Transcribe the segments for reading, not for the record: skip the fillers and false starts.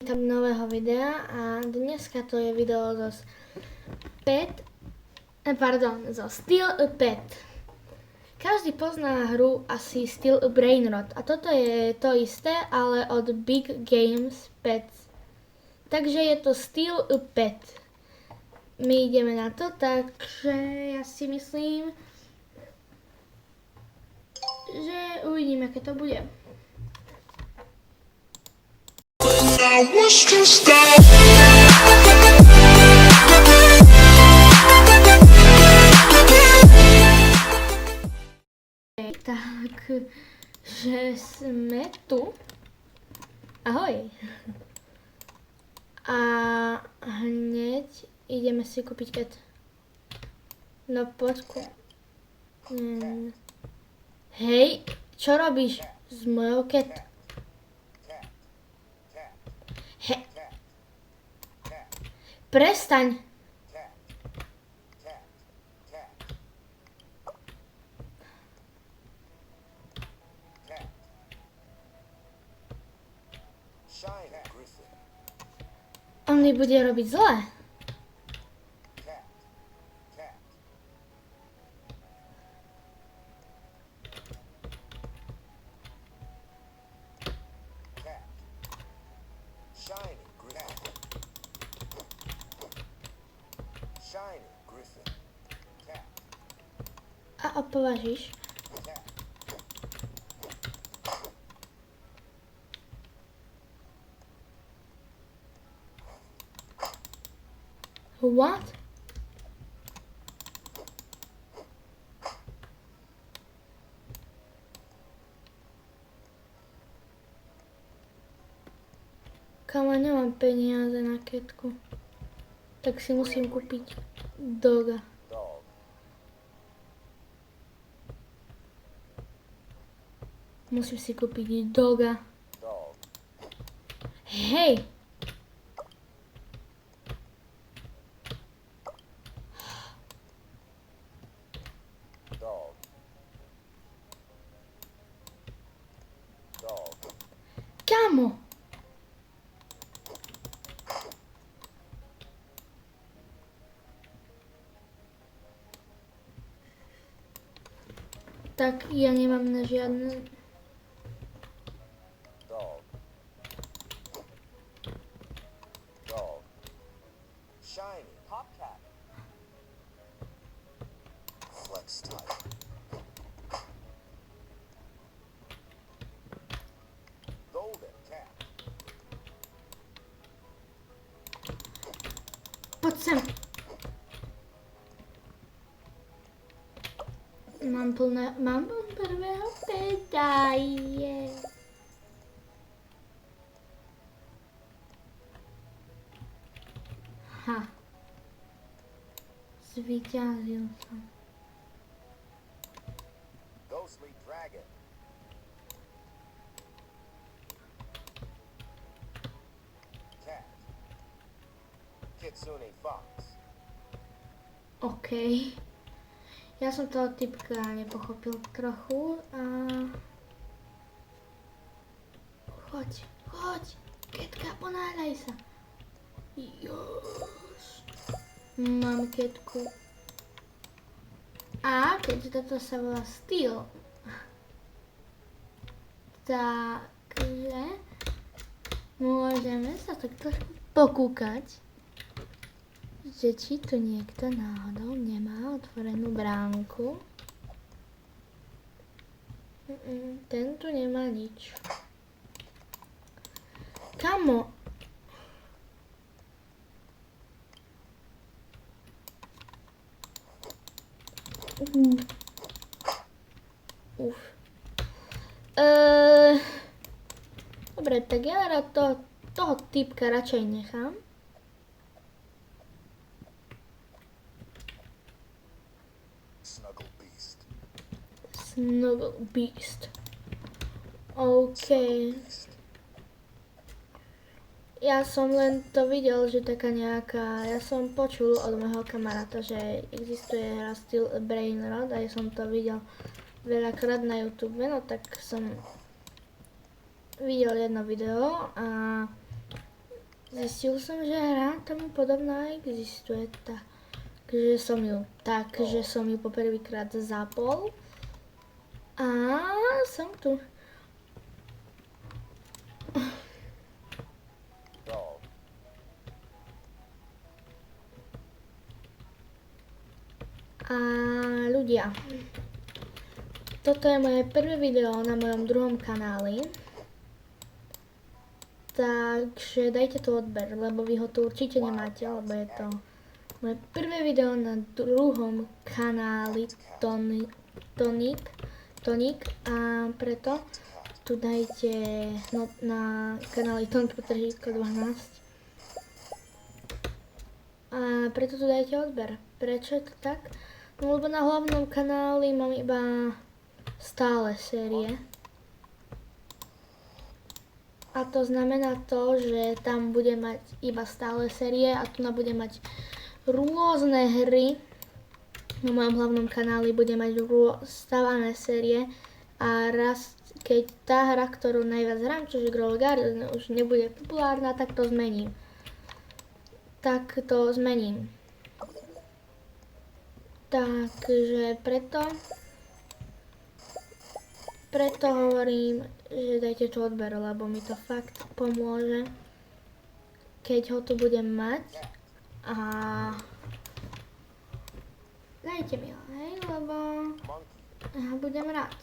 Vítam nového videa a dneska to je video zo Steel Pet. Každý pozná hru asi Steel Brainrot a toto je to isté, ale od Big Games Pets. Takže je to Steel Pet. My ideme na to, takže ja si myslím, že uvidíme, aké to bude. I wish to stop. Takže sme tu. Ahoj. A hneď ideme si kúpiť ket. No poďku. Hej, čo robíš s mojou ket? Prestaň! On mi bude robiť zle. A opovážiš? What? Kama, nemám peniaze na ketku. Tak si musím kúpiť doga. Musím si kúpiť doga. Hej! Kamo! Tak ja nemám na žiadne... Shiny Pop Cat. Flex type. Golden Cat. Poď sem. Mám prvého peta, je. Ha. Zvíťazil som. Ghostly Dragon. Cat. Kitsune Fox. OK. Ja som toho typka nepochopil trochu a... Choď. Ketka, ponáhľaj sa. Jož. Mám ketku. A keďže toto sa volá Steel, takže môžeme sa tak trošku pokúkať, že či tu niekto náhodou nemá otvorenú bránku. Ten tu nemá nič. Kamo? Uf. Dobre, tak ja toho typka radšej nechám. Snuggle Beast. OK. Ja som len to videl, že taká nejaká... Ja som počul od môjho kamaráta, že existuje hra Steel Brainrot a ja som to videl veľakrát na YouTube, no tak som videl jedno video a Zistil som, že hra tomu podobná existuje, takže som ju poprvýkrát zapol. A som tu. Dog. A ľudia, toto je moje prvé video na mojom druhom kanáli. Takže dajte tu odber, lebo vy ho tu určite nemáte, lebo je to moje prvé video na druhom kanáli Tonik a preto tu dajte na kanáli Tonik 12 a preto tu dajte odber. Prečo je to tak? No lebo na hlavnom kanáli mám iba stále série. A to znamená to, že tam bude mať iba stále série a tu bude mať rôzne hry. Na mojom hlavnom kanáli bude mať stávané série a raz, keď tá hra, ktorú najviac hrám, čiže Grow Garden, už nebude populárna, tak to zmením. Takže preto hovorím, že dajte tu odber, lebo mi to fakt pomôže, keď ho tu budem mať. A dajte mi ho, hej, lebo ja budem rád.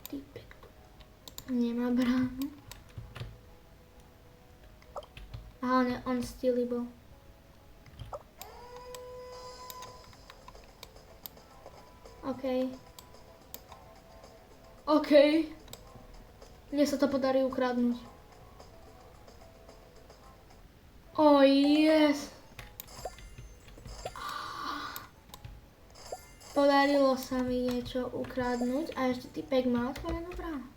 Týpek nemá bránu. A on je unstealable. OK. Mne sa to podarí ukradnúť. Oh yes. Podarilo sa mi niečo ukradnúť a ešte typek má otvorenú bránu.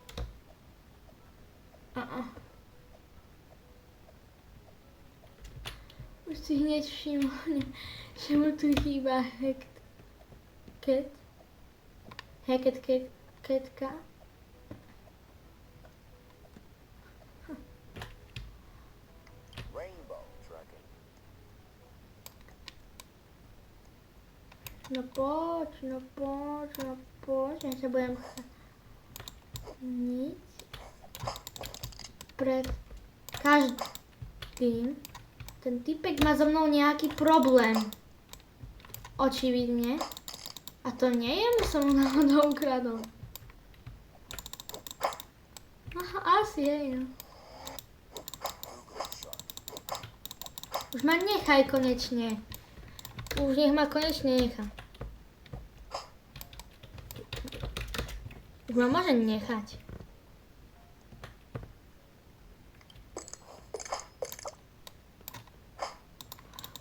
Už si hneď všimol, že mu tu chýba Hacketka. Rainbow dragon. No poď, ja sa budem chrániť pred každým. Ten typek má so mnou nejaký problém. Očividne. A to nie je, mu som ho náhodou ukradol. Asi je, no. Už ma nechaj konečne. Už nech ma konečne nechá. Už ma môže nechať.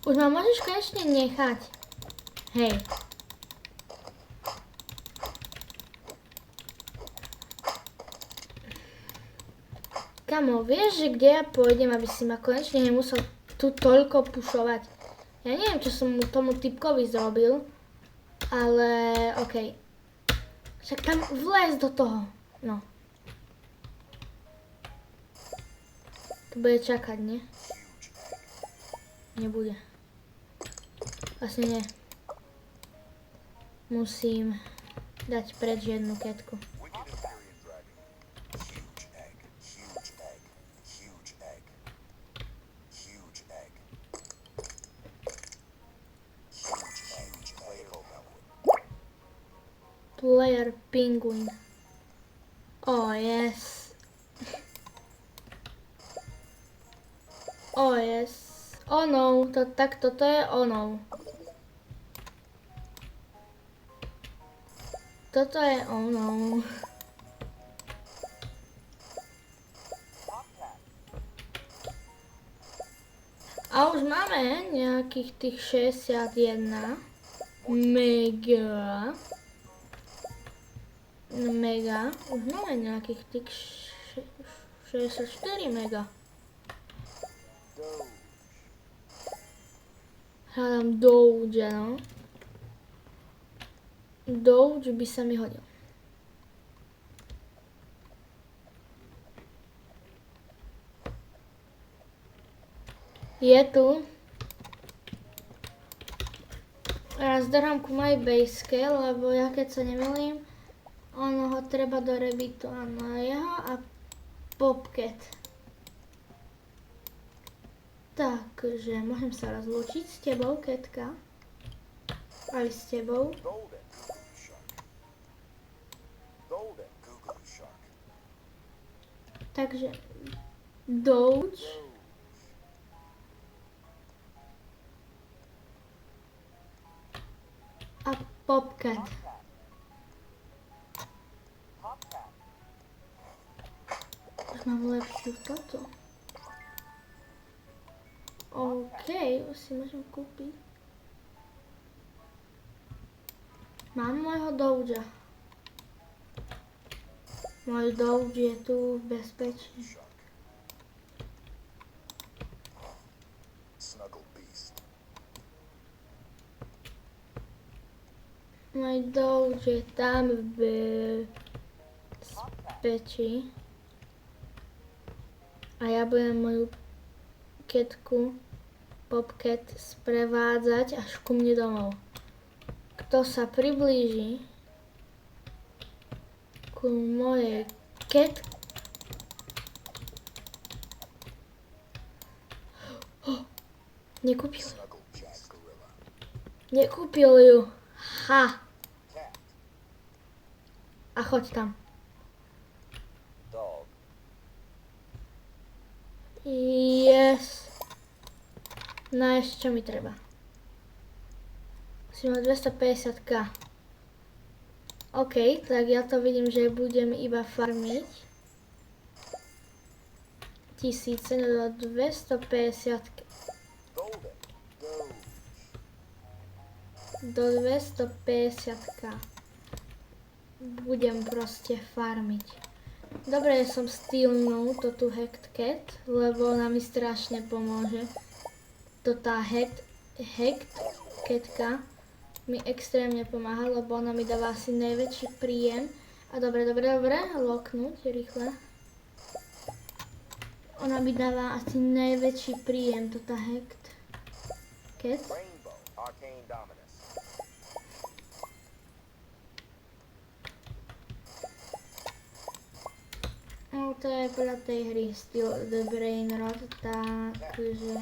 Už ma môžeš konečne nechať. Hej. Kamo, vieš, že kde ja pôjdem, aby si ma konečne nemusel tu toľko pušovať? Ja neviem, čo som mu tomu typkovi zrobil, ale okej. Však tam vlez do toho, no. To bude čakať, nie? Nebude. Vlastne nie. Musím dať preč jednu ketku. Player penguin. Oh yes. Oh yes. Oh no, toto je oh no. Toto je oh no. A už máme nejakých tých 61 mega. Už máme nejakých tých 64 mega. Hľadám Doge, no. Doge by sa mi hodil. Je tu. Raz dám ku mojej bejske, lebo ja keď sa nemýlim, ono ho treba do rebitu, áno, jeho a Popcat. Takže môžem sa rozlúčiť s tebou, Ketka. Aj s tebou. Golden. Googly shark. Golden. Googly shark. Takže Doge. A Popcat. Popcat. Už mám lepšiu toto. OK, už si môžem kúpiť. Mám môjho Dougea. Môj Doge je tu v bezpečí. Shark. Snuggle beast. Môj Doge je tam v bezpečí. A ja budem moju Ketku, Popcat, sprevádzať až ku mne domov. Kto sa priblíži ku mojej Ketke, nekúpil. Snuggle beast. Gorilla. Nekúpil ju. Ha. Cat. A choď tam. Dog. Yes. Nájsť, čo mi treba. Musím mať 250k. OK, tak ja to vidím, že budem iba farmiť. 1000 do 250 Golden. Doge. do 250k. Budem proste farmiť. Dobre, že som stealnul to tu Hacked Cat, lebo ona mi strašne pomôže. To tá Hacked Catka mi extrémne pomáha, lebo ona mi dáva asi najväčší príjem. A dobre, loknúť rýchle. Ona mi dáva asi najväčší príjem, to tá Hacked Cat. Rainbow. Arcane Dominus. No to je podľa tej hry Still the Brain Rot, takže...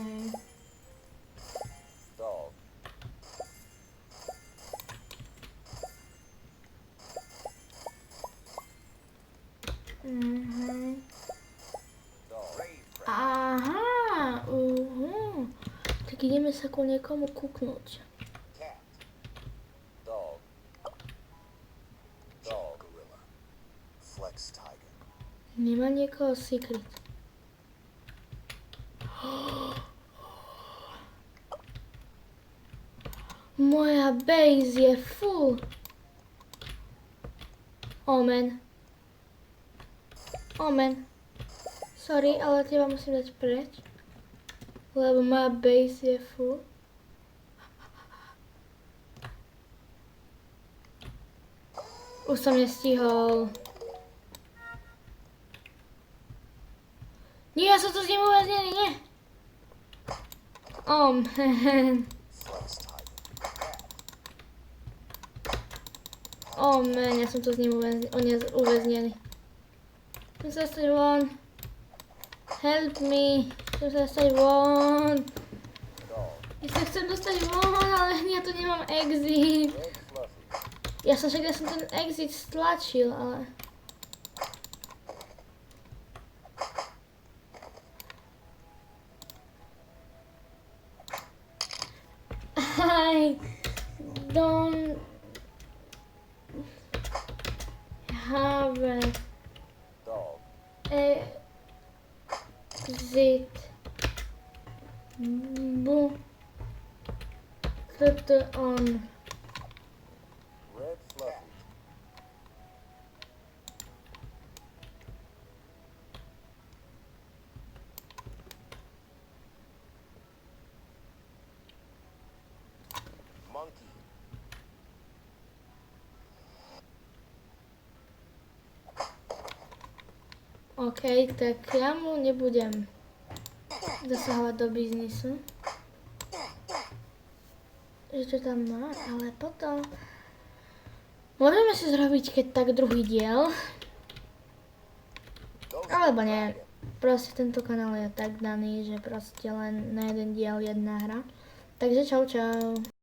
Dog. Dog. Rave rat. Aha, tak ideme sa ku niekomu kúknúť. Cat. Dog. Dog. Gorilla. Flex tiger. Nemá niekoho secret. Moja base je full. Omen. Sorry, ale teba musím dať preč. Lebo moja base je full. Už som nestihol. Nie, ja som tu s ním uväznený, nie. Oh man. Flex tiger. Oh man, ja som tu s ním uväznený. Chcem sa dostať von. Help me. Chcem sa dostať von. Dog. Ja sa chcem dostať von, ale ja tu nemám exit. Red fluffy. Ja som ten exit stlačil, ale... I don't have an Dog. exit. Put on. Red fluffy. Monkey. OK, tak ja mu nebudem zasahovať do biznisu. Že to tam má, ale potom... Môžeme si zrobiť keď tak druhý diel. Alebo nie. Proste tento kanál je tak daný, že proste len na jeden diel jedna hra. Takže čau čau.